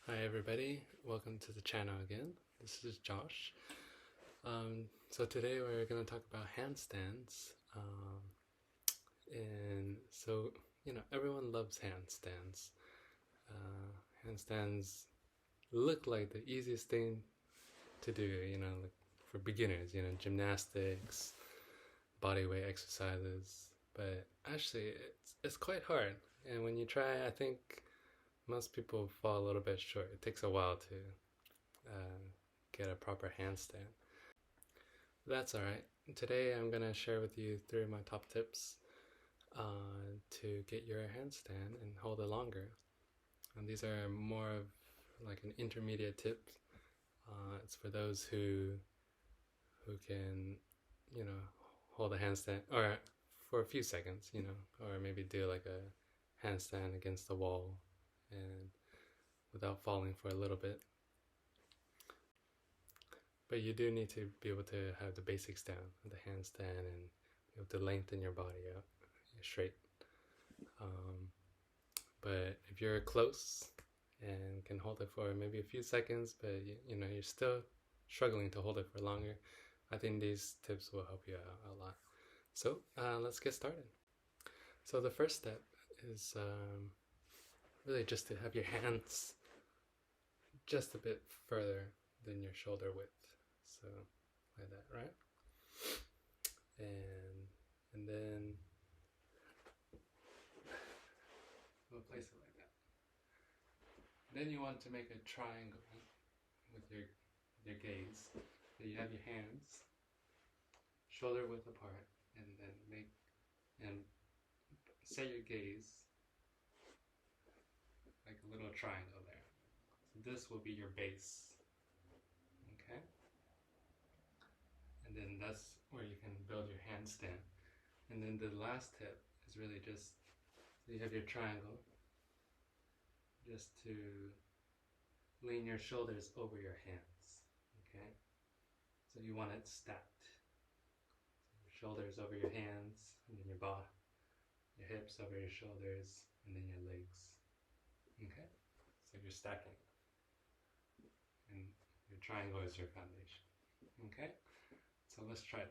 Hi everybody, welcome to the channel again. This is Josh. So today we're going to talk about handstands. And so, everyone loves handstands. Handstands look like the easiest thing to do, like for beginners, gymnastics, body weight exercises. But actually, it's quite hard. And when you try, I think most people fall a little bit short. It takes a while to get a proper handstand. That's alright. Today I'm going to share with you 3 of my top tips to get your handstand and hold it longer. And these are more of like an intermediate tip. It's for those who can, hold a handstand or for a few seconds, or maybe do like a handstand against the wall and without falling for a little bit. But you do need to be able to have the basics down, the handstand, and be able to lengthen your body out straight. But if you're close and can hold it for maybe a few seconds, but you're still struggling to hold it for longer, I think these tips will help you out a lot. So let's get started. So the first step is really just to have your hands just a bit further than your shoulder width. So like that, right? And then we'll place it like that. Then you want to make a triangle with your gaze. So you have your hands shoulder width apart, and then set your gaze like a little triangle there. So this will be your base. Okay? And then that's where you can build your handstand. And then the last tip is really just, so you have your triangle, just to lean your shoulders over your hands. Okay? So you want it stacked. So your shoulders over your hands, and then your hips over your shoulders, and then your legs. Okay? So you're stacking. And your triangle is your foundation. Okay? So let's try this.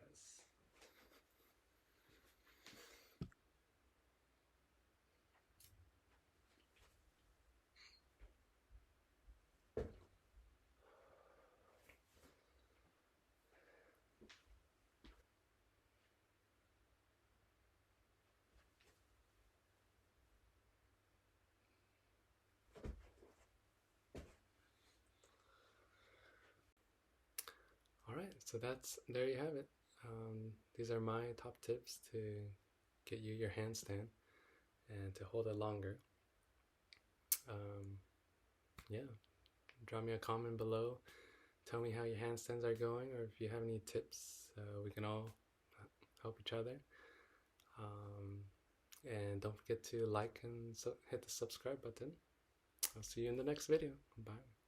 Alright, so there you have it. These are my top tips to get you your handstand and to hold it longer. Yeah, drop me a comment below. Tell me how your handstands are going, or if you have any tips. We can all help each other. And don't forget to like and hit the subscribe button. I'll see you in the next video. Bye.